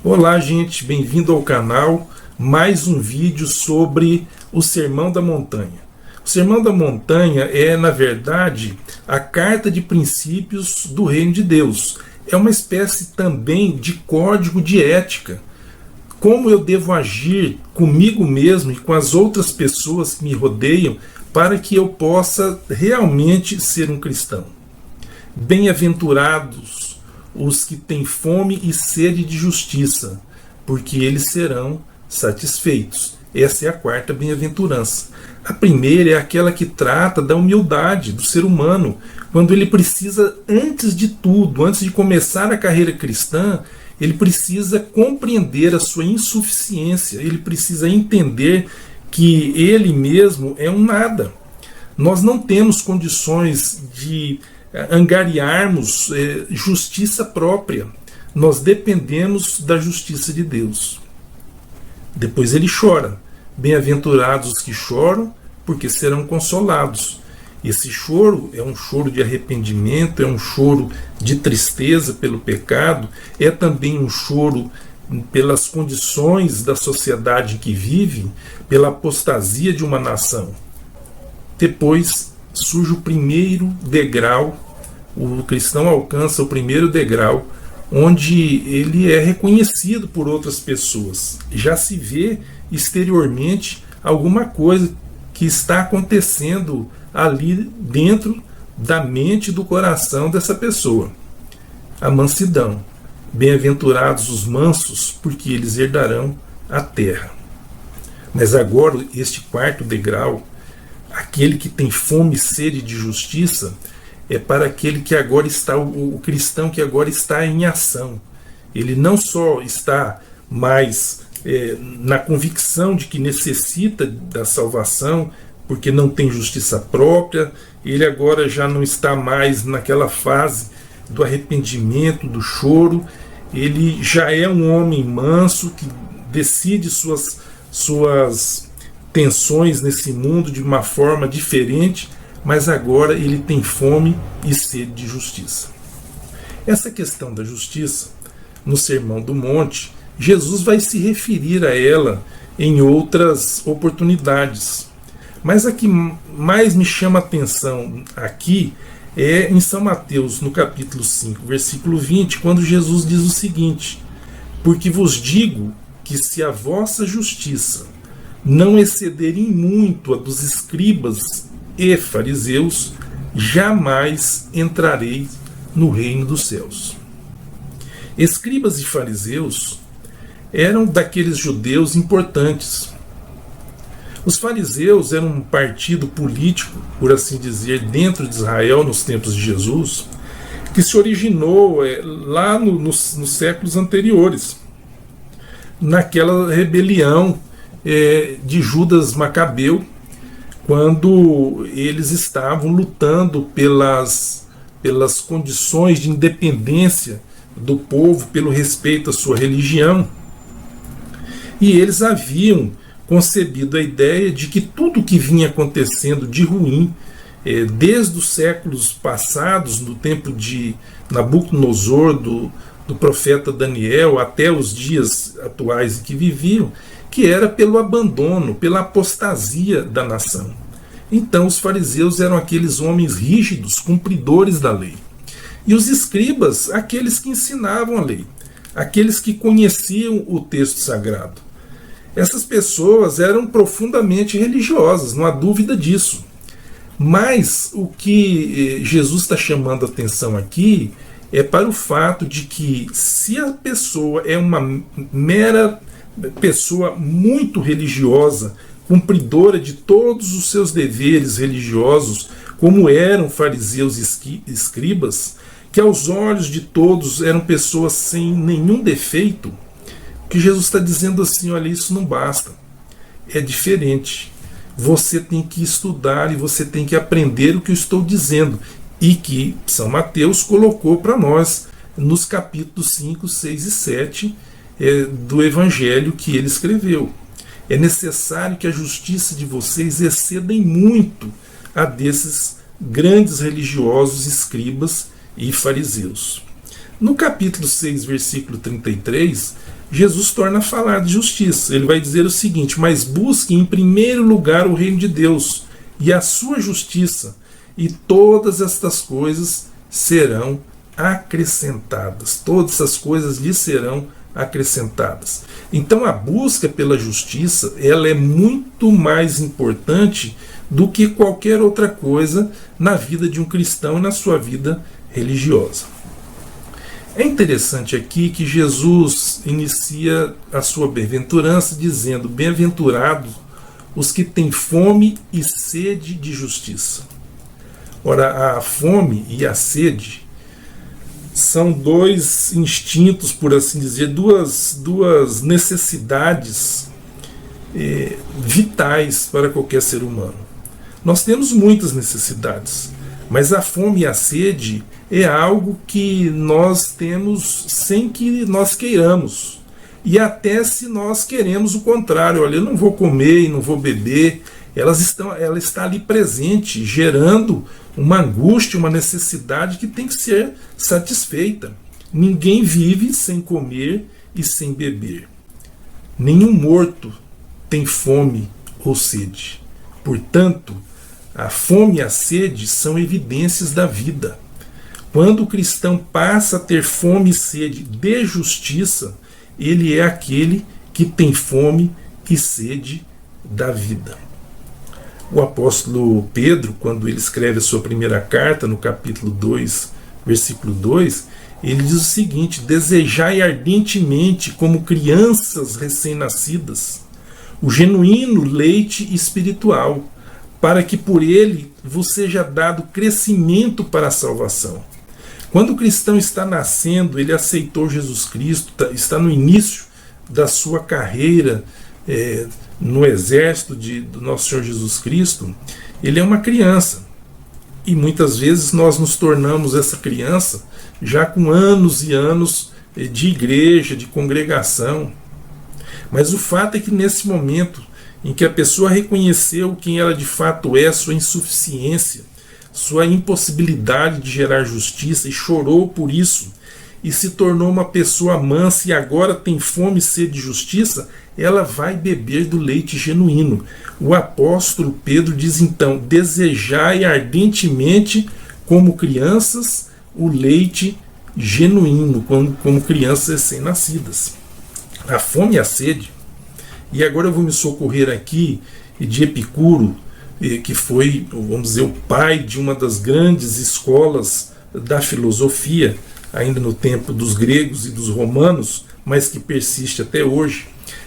Olá, gente, bem-vindo ao canal. Mais um vídeo sobre o Sermão da Montanha. O Sermão da Montanha é, na verdade, a carta de princípios do Reino de Deus. É uma espécie também de código de ética. Como eu devo agir comigo mesmo e com as outras pessoas que me rodeiam para que eu possa realmente ser um cristão. Bem-aventurados os que têm fome e sede de justiça, porque eles serão satisfeitos. Essa é a quarta bem-aventurança. A primeira é aquela que trata da humildade do ser humano, quando ele precisa, antes de tudo, antes de começar a carreira cristã, ele precisa compreender a sua insuficiência, ele precisa entender que ele mesmo é um nada. Nós não temos condições de angariarmos justiça própria. Nós dependemos da justiça de Deus. Depois ele chora. Bem-aventurados os que choram, porque serão consolados. Esse choro é um choro de arrependimento, é um choro de tristeza pelo pecado, é também um choro pelas condições da sociedade em que vive, pela apostasia de uma nação. Depois surge o primeiro degrau, o cristão alcança o primeiro degrau, onde ele é reconhecido por outras pessoas. Já se vê exteriormente alguma coisa que está acontecendo ali dentro da mente e do coração dessa pessoa. A mansidão. Bem-aventurados os mansos, porque eles herdarão a terra. Mas agora, este quarto degrau, aquele que tem fome e sede de justiça, é para aquele que agora está, o cristão que agora está em ação. Ele não só está mais na convicção de que necessita da salvação, porque não tem justiça própria, ele agora já não está mais naquela fase do arrependimento, do choro, ele já é um homem manso que decide suas tensões nesse mundo de uma forma diferente, mas agora ele tem fome e sede de justiça. Essa questão da justiça, no Sermão do Monte, Jesus vai se referir a ela em outras oportunidades. Mas a que mais me chama a atenção aqui é em São Mateus, no capítulo 5, versículo 20, quando Jesus diz o seguinte: porque vos digo que se a vossa justiça não exceder em muito a dos escribas e fariseus, jamais entrareis no reino dos céus. Escribas e fariseus eram daqueles judeus importantes. Os fariseus eram um partido político, por assim dizer, dentro de Israel nos tempos de Jesus, que se originou lá nos séculos anteriores, naquela rebelião de Judas Macabeu, quando eles estavam lutando pelas condições de independência do povo, pelo respeito à sua religião. E eles haviam concebido a ideia de que tudo que vinha acontecendo de ruim, desde os séculos passados, no tempo de Nabucodonosor, do profeta Daniel, até os dias atuais em que viviam, que era pelo abandono, pela apostasia da nação. Então os fariseus eram aqueles homens rígidos, cumpridores da lei. E os escribas, aqueles que ensinavam a lei, aqueles que conheciam o texto sagrado. Essas pessoas eram profundamente religiosas, não há dúvida disso. Mas o que Jesus está chamando a atenção aqui é para o fato de que, se a pessoa é uma mera pessoa muito religiosa, cumpridora de todos os seus deveres religiosos, como eram fariseus e escribas, que aos olhos de todos eram pessoas sem nenhum defeito, que Jesus está dizendo assim: olha, isso não basta, é diferente. Você tem que estudar e você tem que aprender o que eu estou dizendo, e que São Mateus colocou para nós nos capítulos 5, 6 e 7 do Evangelho que ele escreveu. É necessário que a justiça de vocês exceda em muito a desses grandes religiosos, escribas e fariseus. No capítulo 6, versículo 33, Jesus torna a falar de justiça. Ele vai dizer o seguinte: mas busque em primeiro lugar o reino de Deus e a sua justiça, e todas estas coisas serão acrescentadas. Todas essas coisas lhe serão acrescentadas. Então a busca pela justiça, ela é muito mais importante do que qualquer outra coisa na vida de um cristão e na sua vida religiosa. É interessante aqui que Jesus inicia a sua bem-aventurança dizendo: bem-aventurados os que têm fome e sede de justiça. Ora, a fome e a sede são dois instintos, por assim dizer, duas necessidades vitais para qualquer ser humano. Nós temos muitas necessidades, mas a fome e a sede é algo que nós temos sem que nós queiramos. E até se nós queremos o contrário, olha, eu não vou comer e não vou beber, ela está ali presente, gerando uma angústia, uma necessidade que tem que ser satisfeita. Ninguém vive sem comer e sem beber. Nenhum morto tem fome ou sede. Portanto, a fome e a sede são evidências da vida. Quando o cristão passa a ter fome e sede de justiça, ele é aquele que tem fome e sede da vida. O apóstolo Pedro, quando ele escreve a sua primeira carta, no capítulo 2, versículo 2, ele diz o seguinte: desejai ardentemente, como crianças recém-nascidas, o genuíno leite espiritual, para que por ele vos seja dado crescimento para a salvação. Quando o cristão está nascendo, ele aceitou Jesus Cristo, está no início da sua carreira no exército do nosso Senhor Jesus Cristo, ele é uma criança. E muitas vezes nós nos tornamos essa criança já com anos e anos de igreja, de congregação. Mas o fato é que nesse momento em que a pessoa reconheceu quem ela de fato é, sua insuficiência, sua impossibilidade de gerar justiça, e chorou por isso, e se tornou uma pessoa mansa e agora tem fome e sede de justiça, ela vai beber do leite genuíno. O apóstolo Pedro diz então: desejai ardentemente, como crianças, o leite genuíno, como crianças recém-nascidas. A fome e a sede, e agora eu vou me socorrer aqui de Epicuro, que foi, vamos dizer, o pai de uma das grandes escolas da filosofia, ainda no tempo dos gregos e dos romanos, mas que persiste até hoje.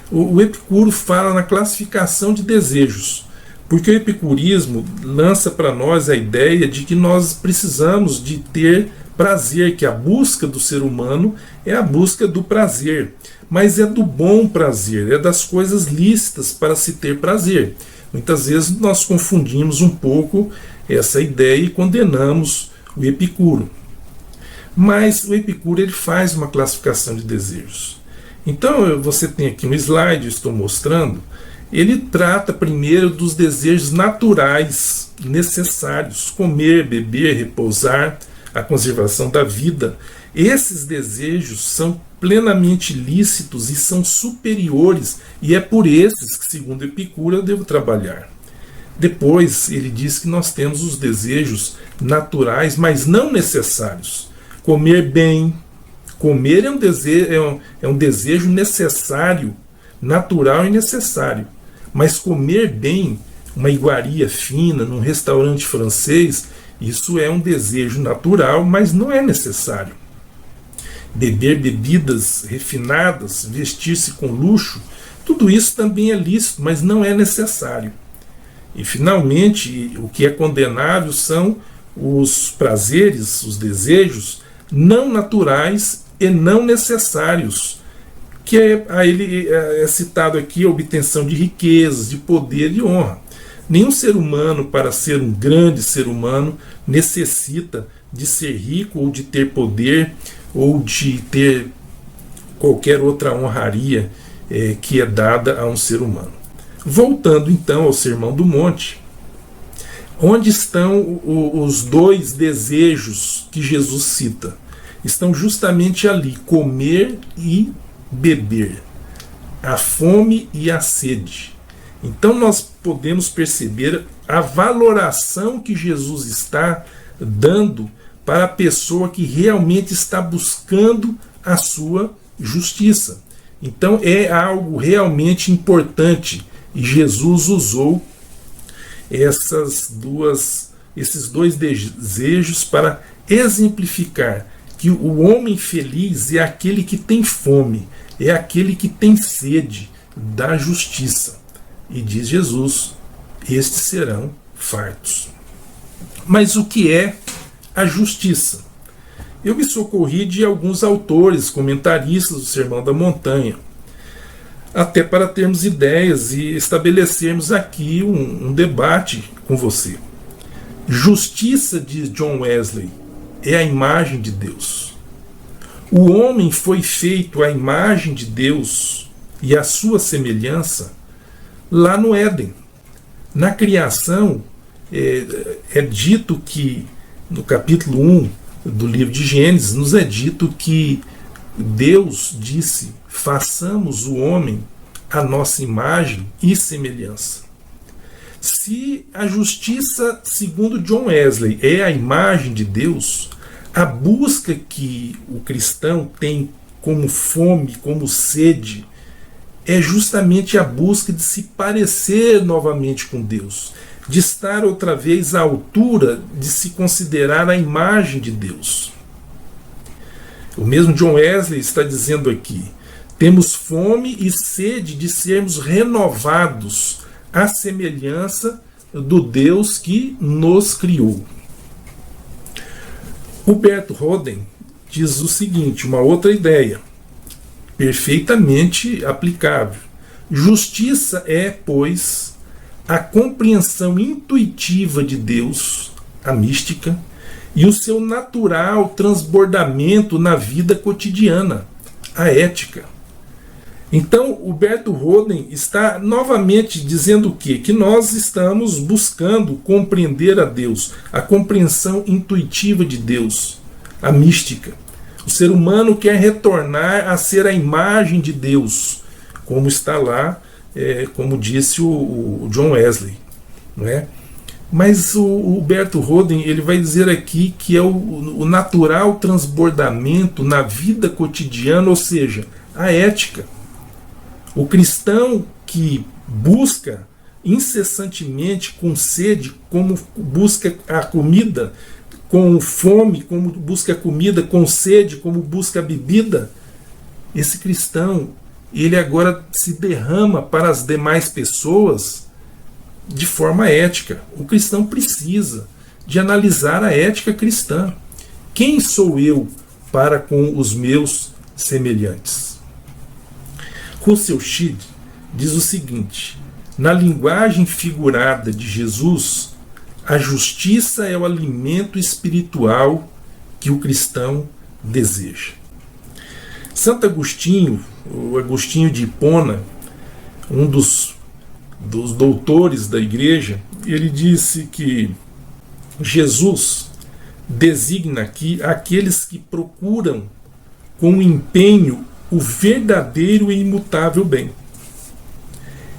O Epicuro fala na classificação de desejos, porque o epicurismo lança para nós a ideia de que nós precisamos de ter prazer, que a busca do ser humano é a busca do prazer, mas é do bom prazer, é das coisas lícitas para se ter prazer. Muitas vezes nós confundimos um pouco essa ideia e condenamos o Epicuro. Mas o Epicuro ele faz uma classificação de desejos. Então você tem aqui um slide, eu estou mostrando, ele trata primeiro dos desejos naturais necessários: comer, beber, repousar, a conservação da vida. Esses desejos são plenamente lícitos e são superiores, e é por esses que, segundo Epicuro, eu devo trabalhar. Depois ele diz que nós temos os desejos naturais, mas não necessários. Comer bem. Comer é um desejo necessário, natural e necessário. Mas comer bem, uma iguaria fina, num restaurante francês, isso é um desejo natural, mas não é necessário. Beber bebidas refinadas, vestir-se com luxo, tudo isso também é lícito, mas não é necessário. E finalmente, o que é condenável são os prazeres, os desejos não naturais e não necessários, que é citado aqui a obtenção de riquezas, de poder e honra. Nenhum ser humano, para ser um grande ser humano, necessita de ser rico ou de ter poder ou de ter qualquer outra honraria que é dada a um ser humano. Voltando então ao Sermão do Monte, onde estão os dois desejos que Jesus cita? Estão justamente ali: comer e beber, a fome e a sede. Então nós podemos perceber a valoração que Jesus está dando para a pessoa que realmente está buscando a sua justiça. Então é algo realmente importante, e Jesus usou esses dois desejos para exemplificar que o homem feliz é aquele que tem fome, é aquele que tem sede da justiça. E diz Jesus: estes serão fartos. Mas o que é a justiça? Eu me socorri de alguns autores, comentaristas do Sermão da Montanha, até para termos ideias e estabelecermos aqui um debate com você. Justiça, diz John Wesley, é a imagem de Deus. O homem foi feito à imagem de Deus e à sua semelhança lá no Éden. Na criação, é dito que, no capítulo 1 do livro de Gênesis, nos é dito que Deus disse: façamos o homem à nossa imagem e semelhança. Se a justiça, segundo John Wesley, é a imagem de Deus, a busca que o cristão tem como fome, como sede, é justamente a busca de se parecer novamente com Deus, de estar outra vez à altura de se considerar a imagem de Deus. O mesmo John Wesley está dizendo aqui: temos fome e sede de sermos renovados à semelhança do Deus que nos criou. Huberto Roden diz o seguinte, uma outra ideia, perfeitamente aplicável: justiça é, pois, a compreensão intuitiva de Deus, a mística, e o seu natural transbordamento na vida cotidiana, a ética. Então, Huberto Roden está novamente dizendo o quê? Que nós estamos buscando compreender a Deus, a compreensão intuitiva de Deus, a mística. O ser humano quer retornar a ser a imagem de Deus, como está lá, como disse o John Wesley, não é? Mas o Huberto Roden, ele vai dizer aqui que é o natural transbordamento na vida cotidiana, ou seja, a ética. O cristão que busca incessantemente, com sede, como busca a comida, com fome, como busca a comida, com sede, como busca a bebida, esse cristão, ele agora se derrama para as demais pessoas de forma ética. O cristão precisa de analisar a ética cristã. Quem sou eu para com os meus semelhantes? Russell Shedd diz o seguinte: na linguagem figurada de Jesus, a justiça é o alimento espiritual que o cristão deseja. Santo Agostinho, o Agostinho de Hipona, um dos doutores da igreja, ele disse que Jesus designa aqui aqueles que procuram com empenho o verdadeiro e imutável bem.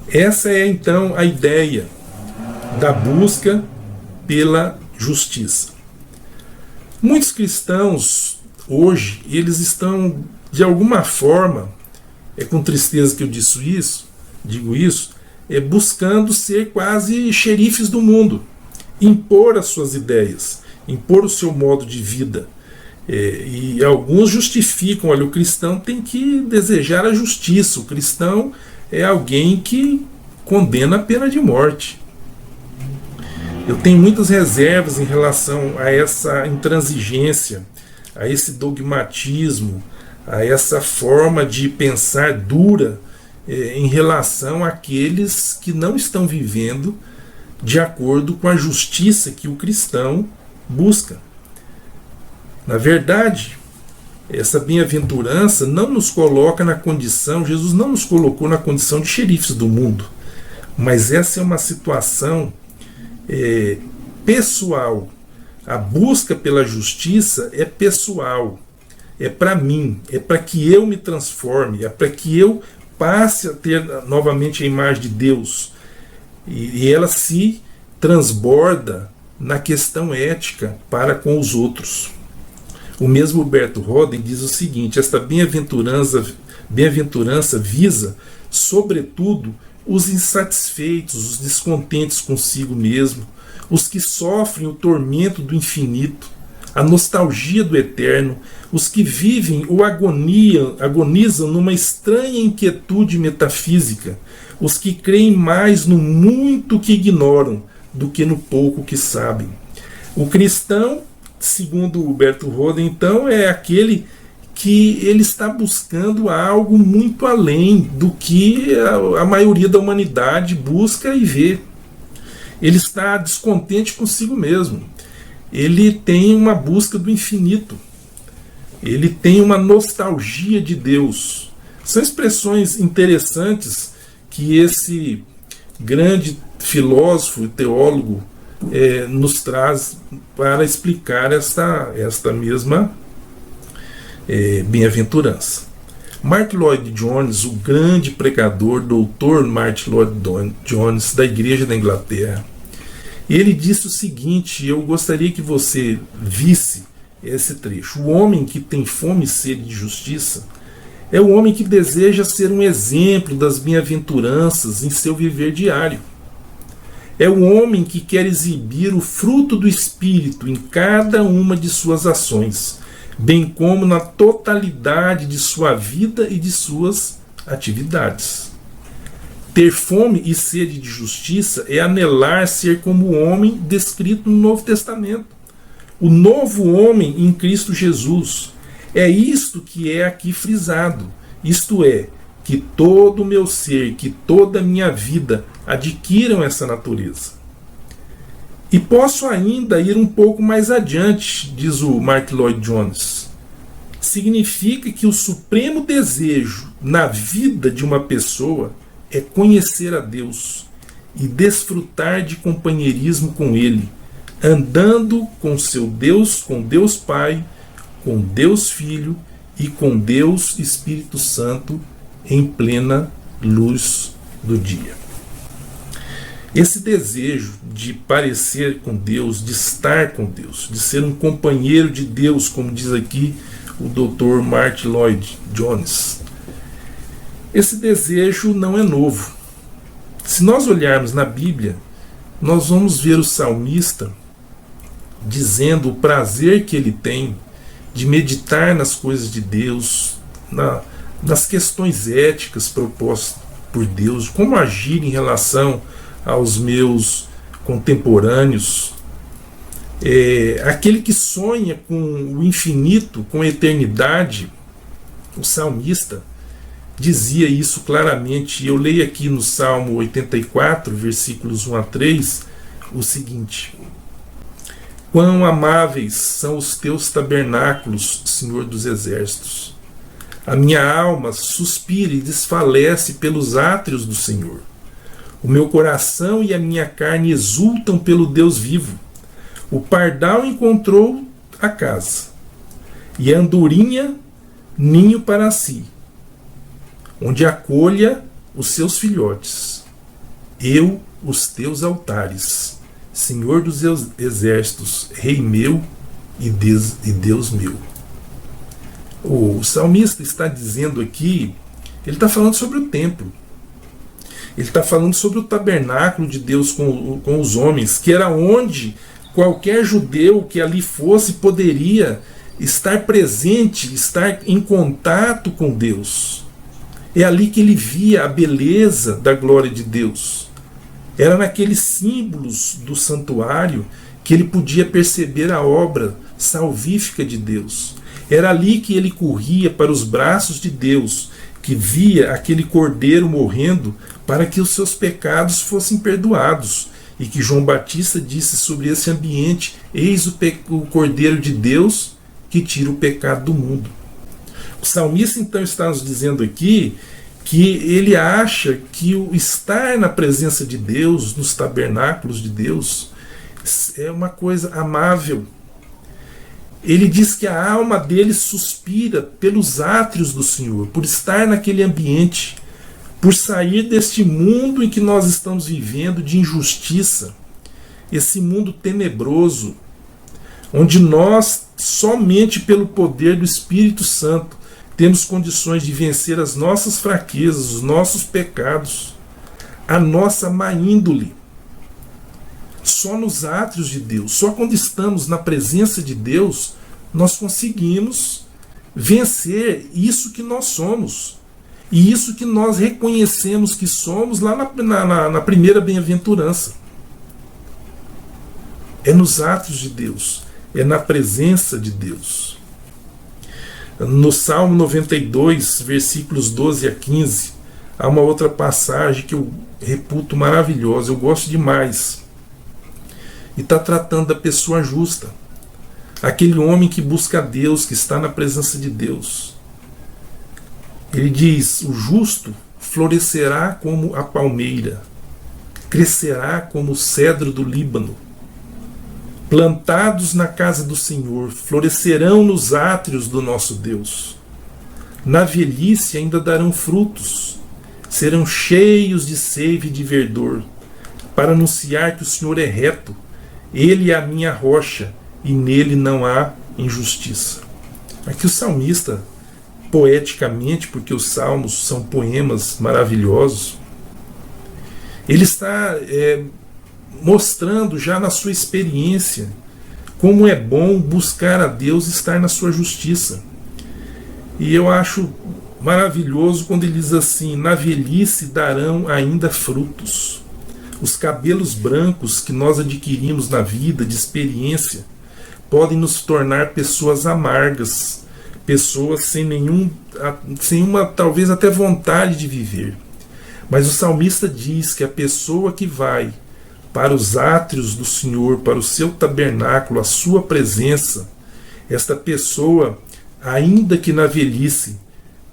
Essa é então a ideia da busca pela justiça. Muitos cristãos hoje, eles estão de alguma forma, é com tristeza que eu digo isso, buscando ser quase xerifes do mundo, impor as suas ideias, impor o seu modo de vida. E alguns justificam: olha, o cristão tem que desejar a justiça, o cristão é alguém que condena a pena de morte. Eu tenho muitas reservas em relação a essa intransigência, a esse dogmatismo, a essa forma de pensar dura em relação àqueles que não estão vivendo de acordo com a justiça que o cristão busca. Na verdade, essa bem-aventurança não nos coloca na condição, Jesus não nos colocou na condição de xerifes do mundo, mas essa é uma situação pessoal. A busca pela justiça é pessoal. é para mim, é para que eu me transforme, é para que eu passe a ter novamente a imagem de Deus. E ela se transborda na questão ética para com os outros. O mesmo Humberto Roden diz o seguinte: esta bem-aventurança visa, sobretudo, os insatisfeitos, os descontentes consigo mesmo, os que sofrem o tormento do infinito, a nostalgia do eterno, os que vivem ou agonizam numa estranha inquietude metafísica, os que creem mais no muito que ignoram do que no pouco que sabem. O cristão, segundo Humberto Roden, então, é aquele que ele está buscando algo muito além do que a maioria da humanidade busca e vê. Ele está descontente consigo mesmo. Ele tem uma busca do infinito. Ele tem uma nostalgia de Deus. São expressões interessantes que esse grande filósofo e teólogo nos traz para explicar esta mesma bem-aventurança. Martyn Lloyd-Jones, o grande pregador, doutor Martyn Lloyd-Jones, da Igreja da Inglaterra, ele disse o seguinte, eu gostaria que você visse esse trecho: o homem que tem fome e sede de justiça é o homem que deseja ser um exemplo das bem-aventuranças em seu viver diário. É o homem que quer exibir o fruto do Espírito em cada uma de suas ações, bem como na totalidade de sua vida e de suas atividades. Ter fome e sede de justiça é anelar ser como o homem descrito no Novo Testamento, o novo homem em Cristo Jesus. É isto que é aqui frisado, isto é, que todo o meu ser, que toda a minha vida adquiram essa natureza. E posso ainda ir um pouco mais adiante, diz o Martyn Lloyd-Jones. Significa que o supremo desejo na vida de uma pessoa é conhecer a Deus e desfrutar de companheirismo com Ele, andando com seu Deus, com Deus Pai, com Deus Filho e com Deus Espírito Santo em plena luz do dia. Esse desejo de parecer com Deus, de estar com Deus, de ser um companheiro de Deus, como diz aqui o Dr. Martyn Lloyd-Jones, esse desejo não é novo. Se nós olharmos na Bíblia, nós vamos ver o salmista dizendo o prazer que ele tem de meditar nas coisas de Deus, nas questões éticas propostas por Deus, como agir em relação aos meus contemporâneos. Aquele que sonha com o infinito, com a eternidade, o salmista dizia isso claramente. Eu leio aqui no Salmo 84, versículos 1 a 3, o seguinte: quão amáveis são os teus tabernáculos, Senhor dos exércitos! A minha alma suspira e desfalece pelos átrios do Senhor. O meu coração e a minha carne exultam pelo Deus vivo. O pardal encontrou a casa, e a andorinha ninho para si, onde acolha os seus filhotes. Eu, os teus altares, Senhor dos exércitos, Rei meu e Deus meu. O salmista está dizendo aqui, ele está falando sobre o templo. Ele está falando sobre o tabernáculo de Deus com os homens, que era onde qualquer judeu que ali fosse poderia estar presente, estar em contato com Deus. É ali que ele via a beleza da glória de Deus. Era naqueles símbolos do santuário que ele podia perceber a obra salvífica de Deus. Era ali que ele corria para os braços de Deus, que via aquele cordeiro morrendo para que os seus pecados fossem perdoados. E que João Batista disse sobre esse ambiente: eis o Cordeiro de Deus que tira o pecado do mundo. O salmista então está nos dizendo aqui que ele acha que o estar na presença de Deus, nos tabernáculos de Deus, é uma coisa amável. Ele diz que a alma dele suspira pelos átrios do Senhor, por estar naquele ambiente, por sair deste mundo em que nós estamos vivendo de injustiça, esse mundo tenebroso, onde nós, somente pelo poder do Espírito Santo, temos condições de vencer as nossas fraquezas, os nossos pecados, a nossa má índole. Só nos átrios de Deus, só quando estamos na presença de Deus, nós conseguimos vencer isso que nós somos. E isso que nós reconhecemos que somos lá na primeira bem-aventurança. É nos átrios de Deus, é na presença de Deus. No Salmo 92, versículos 12 a 15, há uma outra passagem que eu reputo maravilhosa, eu gosto demais. E está tratando da pessoa justa, aquele homem que busca a Deus, que está na presença de Deus. Ele diz: o justo florescerá como a palmeira, crescerá como o cedro do Líbano. Plantados na casa do Senhor, florescerão nos átrios do nosso Deus. Na velhice ainda darão frutos, serão cheios de seiva e de verdor, para anunciar que o Senhor é reto. Ele é a minha rocha, e nele não há injustiça. Aqui o salmista, poeticamente, porque os salmos são poemas maravilhosos, ele está mostrando já na sua experiência como é bom buscar a Deus e estar na sua justiça. E eu acho maravilhoso quando ele diz assim: na velhice darão ainda frutos. Os cabelos brancos que nós adquirimos na vida, de experiência, podem nos tornar pessoas amargas, pessoas sem uma talvez até vontade de viver. Mas o salmista diz que a pessoa que vai para os átrios do Senhor, para o seu tabernáculo, a sua presença, esta pessoa, ainda que na velhice,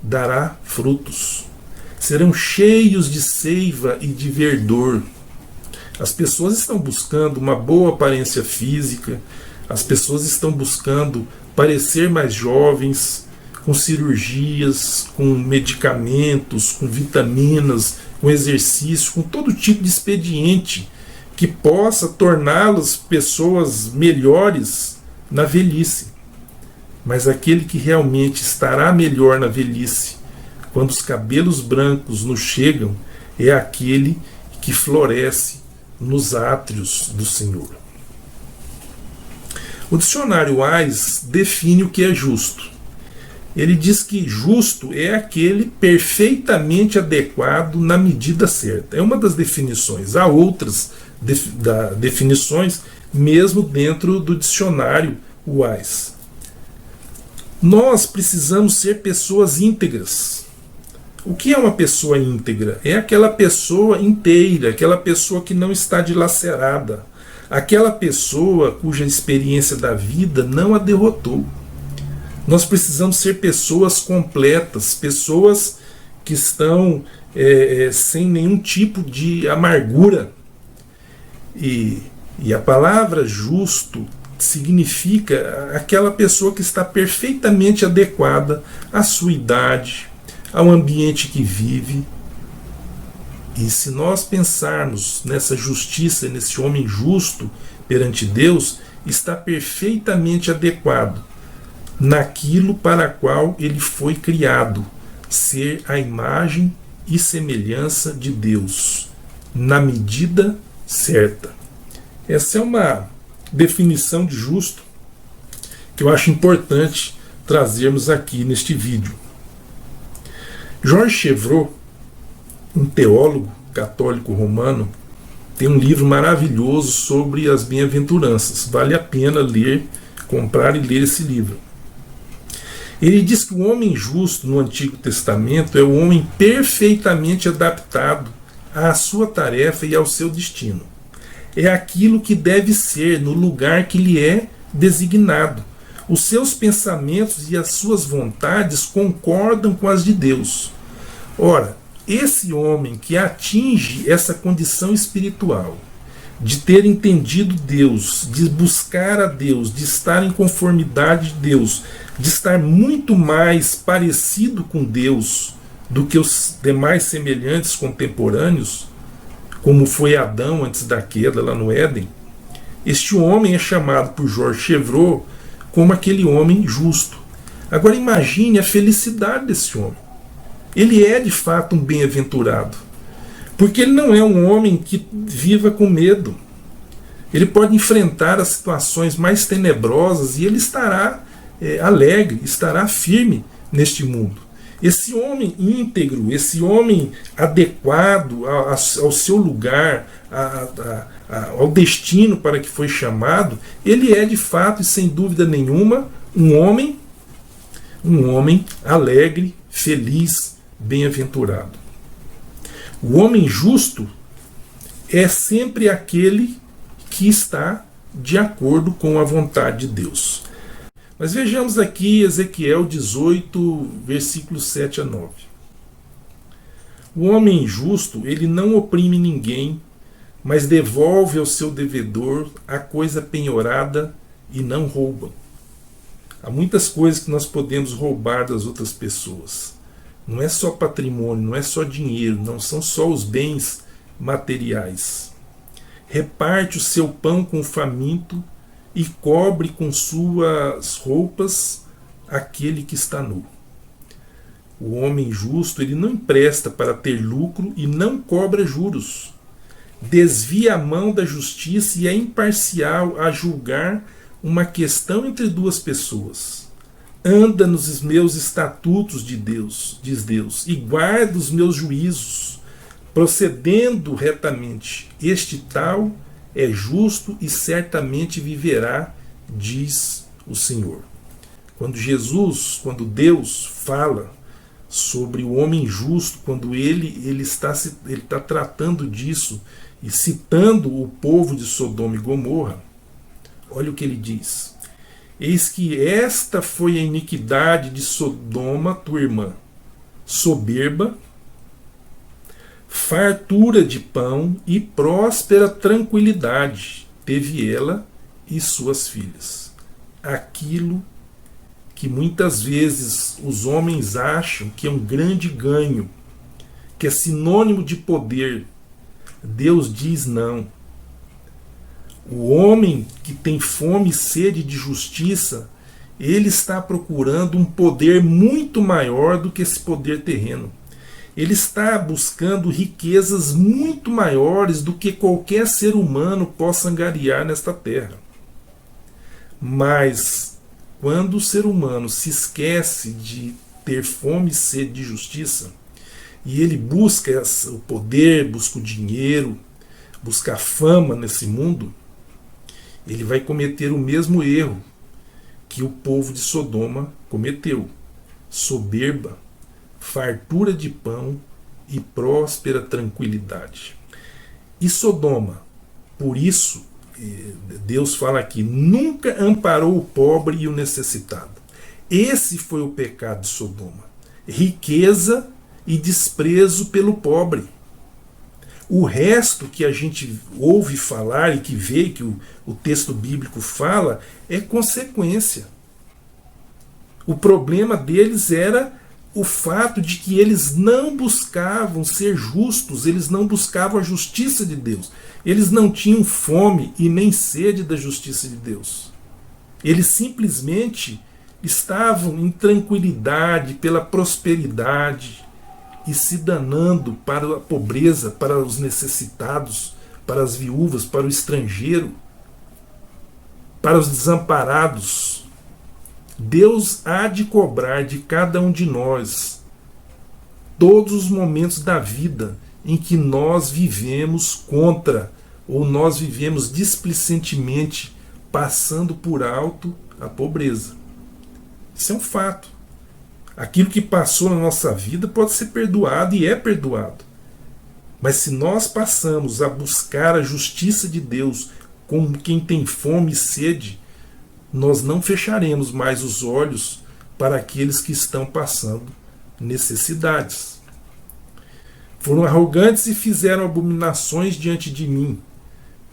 dará frutos. Serão cheios de seiva e de verdor. As pessoas estão buscando uma boa aparência física, as pessoas estão buscando parecer mais jovens, com cirurgias, com medicamentos, com vitaminas, com exercício, com todo tipo de expediente que possa torná-las pessoas melhores na velhice. Mas aquele que realmente estará melhor na velhice, quando os cabelos brancos nos chegam, é aquele que floresce nos átrios do Senhor. O dicionário Wise define o que é justo. Ele diz que justo é aquele perfeitamente adequado na medida certa. É uma das definições. Há outras definições, mesmo dentro do dicionário Wise. Nós precisamos ser pessoas íntegras. O que é uma pessoa íntegra? É aquela pessoa inteira, aquela pessoa que não está dilacerada, aquela pessoa cuja experiência da vida não a derrotou. Nós precisamos ser pessoas completas, pessoas que estão sem nenhum tipo de amargura. E a palavra justo significa aquela pessoa que está perfeitamente adequada à sua idade, ao ambiente que vive. E se nós pensarmos nessa justiça, nesse homem justo perante Deus, está perfeitamente adequado naquilo para qual ele foi criado, ser a imagem e semelhança de Deus, na medida certa. Essa é uma definição de justo que eu acho importante trazermos aqui neste vídeo. George Chevreul, um teólogo católico romano, tem um livro maravilhoso sobre as bem-aventuranças. Vale a pena ler, comprar e ler esse livro. Ele diz que o homem justo no Antigo Testamento é o homem perfeitamente adaptado à sua tarefa e ao seu destino. É aquilo que deve ser no lugar que lhe é designado. Os seus pensamentos e as suas vontades concordam com as de Deus. Ora, esse homem que atinge essa condição espiritual de ter entendido Deus, de buscar a Deus, de estar em conformidade de Deus, de estar muito mais parecido com Deus do que os demais semelhantes contemporâneos, como foi Adão antes da queda lá no Éden, este homem é chamado por George Chevreul como aquele homem justo. Agora imagine a felicidade desse homem. Ele é de fato um bem-aventurado, porque ele não é um homem que viva com medo. Ele pode enfrentar as situações mais tenebrosas e ele estará alegre, estará firme neste mundo. Esse homem íntegro, esse homem adequado ao seu lugar, ao destino para que foi chamado, ele é de fato e sem dúvida nenhuma um homem alegre, feliz, bem-aventurado. O homem justo é sempre aquele que está de acordo com a vontade de Deus. Mas vejamos aqui Ezequiel 18, versículos 7 a 9. O homem justo, ele não oprime ninguém, mas devolve ao seu devedor a coisa penhorada e não rouba. Há muitas coisas que nós podemos roubar das outras pessoas. Não é só patrimônio, não é só dinheiro, não são só os bens materiais. Reparte o seu pão com o faminto e cobre com suas roupas aquele que está nu. O homem justo, ele não empresta para ter lucro e não cobra juros. Desvia a mão da justiça e é imparcial a julgar uma questão entre duas pessoas. Anda nos meus estatutos de Deus, diz Deus, e guarda os meus juízos, procedendo retamente. Este tal é justo e certamente viverá, diz o Senhor. Quando Deus fala sobre o homem justo, quando ele está tratando disso e citando o povo de Sodoma e Gomorra, olha o que ele diz. Eis que esta foi a iniquidade de Sodoma, tua irmã, soberba, fartura de pão e próspera tranquilidade teve ela e suas filhas. Aquilo que muitas vezes os homens acham que é um grande ganho, que é sinônimo de poder, Deus diz não. O homem que tem fome e sede de justiça, ele está procurando um poder muito maior do que esse poder terreno. Ele está buscando riquezas muito maiores do que qualquer ser humano possa angariar nesta terra. Mas, quando o ser humano se esquece de ter fome e sede de justiça, e ele busca o poder, busca o dinheiro, busca a fama nesse mundo, ele vai cometer o mesmo erro que o povo de Sodoma cometeu. Soberba, fartura de pão e próspera tranquilidade. E Sodoma, por isso, Deus fala aqui, nunca amparou o pobre e o necessitado. Esse foi o pecado de Sodoma. Riqueza e desprezo pelo pobre. O resto que a gente ouve falar e que vê, que o texto bíblico fala, é consequência. O problema deles era o fato de que eles não buscavam ser justos, eles não buscavam a justiça de Deus. Eles não tinham fome e nem sede da justiça de Deus. Eles simplesmente estavam em tranquilidade pela prosperidade e se danando para a pobreza, para os necessitados, para as viúvas, para o estrangeiro, para os desamparados. Deus há de cobrar de cada um de nós todos os momentos da vida em que nós vivemos contra ou nós vivemos displicentemente passando por alto a pobreza. Isso é um fato. Aquilo que passou na nossa vida pode ser perdoado e é perdoado. Mas se nós passamos a buscar a justiça de Deus como quem tem fome e sede, nós não fecharemos mais os olhos para aqueles que estão passando necessidades. Foram arrogantes e fizeram abominações diante de mim.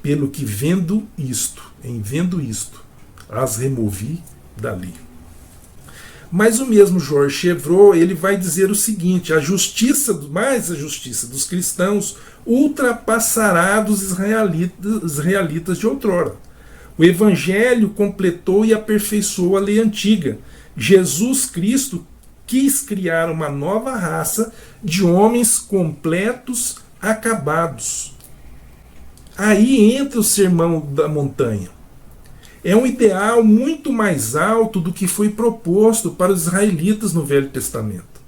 pelo que vendo isto, as removi dali. Mas o mesmo George Chevreul, ele vai dizer o seguinte: a justiça dos cristãos ultrapassará dos israelitas de outrora. O Evangelho completou e aperfeiçoou a lei antiga. Jesus Cristo quis criar uma nova raça de homens completos, acabados. Aí entra o Sermão da Montanha. É um ideal muito mais alto do que foi proposto para os israelitas no Velho Testamento.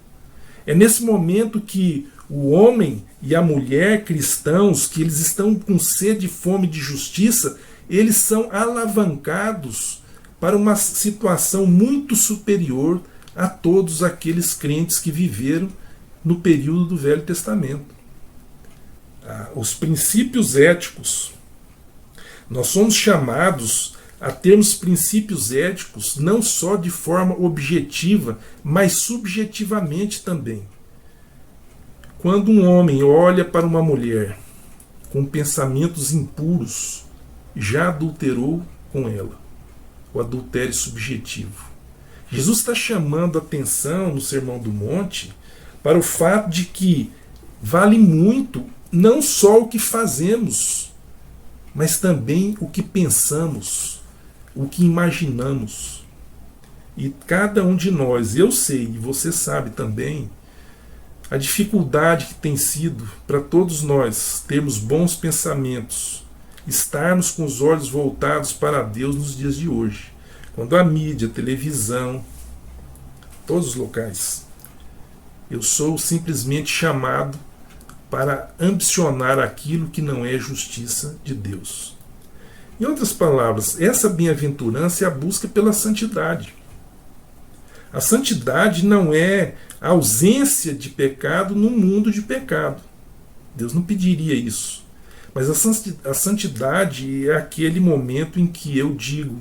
É nesse momento que o homem e a mulher cristãos, que eles estão com sede e fome de justiça, eles são alavancados para uma situação muito superior a todos aqueles crentes que viveram no período do Velho Testamento. Os princípios éticos. Nós somos chamados a termos princípios éticos não só de forma objetiva, mas subjetivamente também. Quando um homem olha para uma mulher com pensamentos impuros, já adulterou com ela. O adultério subjetivo. Jesus está chamando a atenção no Sermão do Monte para o fato de que vale muito não só o que fazemos, mas também o que pensamos, o que imaginamos. E cada um de nós, eu sei, e você sabe também, a dificuldade que tem sido para todos nós termos bons pensamentos, estarmos com os olhos voltados para Deus nos dias de hoje. Quando a mídia, a televisão, todos os locais, eu sou simplesmente chamado para ambicionar aquilo que não é justiça de Deus. Em outras palavras, essa bem-aventurança é a busca pela santidade. A santidade não é a ausência de pecado num mundo de pecado. Deus não pediria isso. Mas a santidade é aquele momento em que eu digo: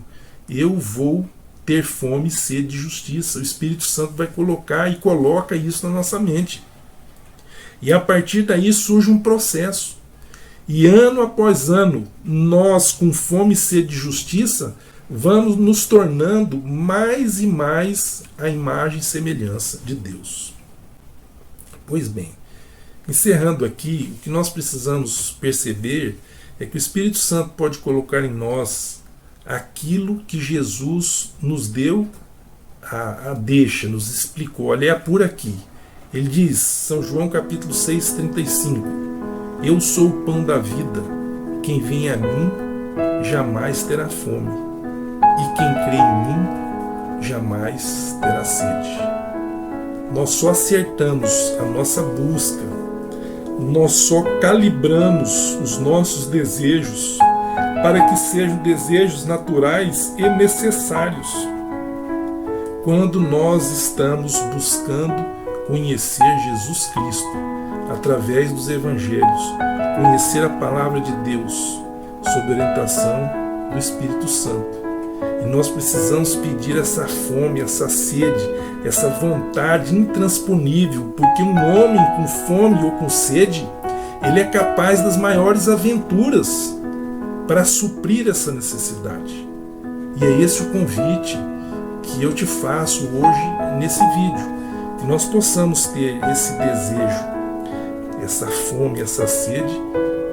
eu vou ter fome e sede de justiça. O Espírito Santo vai colocar e coloca isso na nossa mente. E a partir daí surge um processo. E ano após ano, nós com fome e sede de justiça, vamos nos tornando mais e mais a imagem e semelhança de Deus. Pois bem, encerrando aqui, o que nós precisamos perceber é que o Espírito Santo pode colocar em nós aquilo que Jesus nos deu a deixa, nos explicou. Olha, é por aqui. Ele diz, São João capítulo 6:35, eu sou o pão da vida, quem vem a mim jamais terá fome, e quem crê em mim jamais terá sede. Nós só acertamos a nossa busca, nós só calibramos os nossos desejos para que sejam desejos naturais e necessários quando nós estamos buscando conhecer Jesus Cristo através dos Evangelhos, conhecer a Palavra de Deus sob orientação do Espírito Santo. E nós precisamos pedir essa fome, essa sede, essa vontade intransponível, porque um homem com fome ou com sede, ele é capaz das maiores aventuras para suprir essa necessidade. E é esse o convite que eu te faço hoje nesse vídeo, que nós possamos ter esse desejo, essa fome, essa sede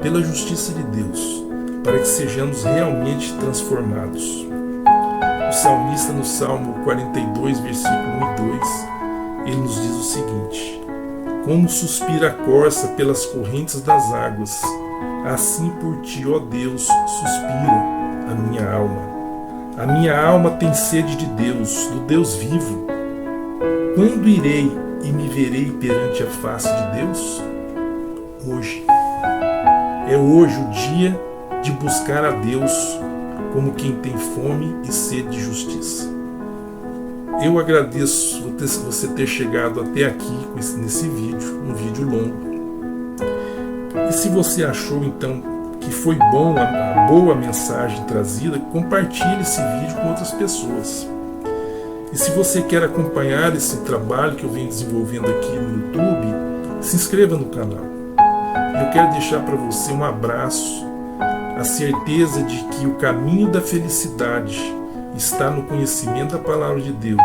pela justiça de Deus, para que sejamos realmente transformados. O salmista no Salmo 42, versículo 1 e 2, ele nos diz o seguinte: como suspira a corça pelas correntes das águas, assim por ti, ó Deus, suspira a minha alma. A minha alma tem sede de Deus, do Deus vivo. Quando irei e me verei perante a face de Deus? Hoje. É hoje o dia de buscar a Deus como quem tem fome e sede de justiça. Eu agradeço você ter chegado até aqui nesse vídeo, um vídeo longo. E se você achou então que foi bom, a boa mensagem trazida, compartilhe esse vídeo com outras pessoas. E se você quer acompanhar esse trabalho que eu venho desenvolvendo aqui no YouTube, se inscreva no canal. Eu quero deixar para você um abraço a certeza de que o caminho da felicidade está no conhecimento da palavra de Deus,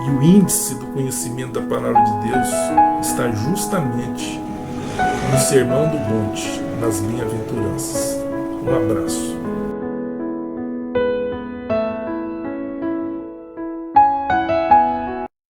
e o índice do conhecimento da palavra de Deus está justamente no Sermão do Monte, nas bem-aventuranças. Um abraço.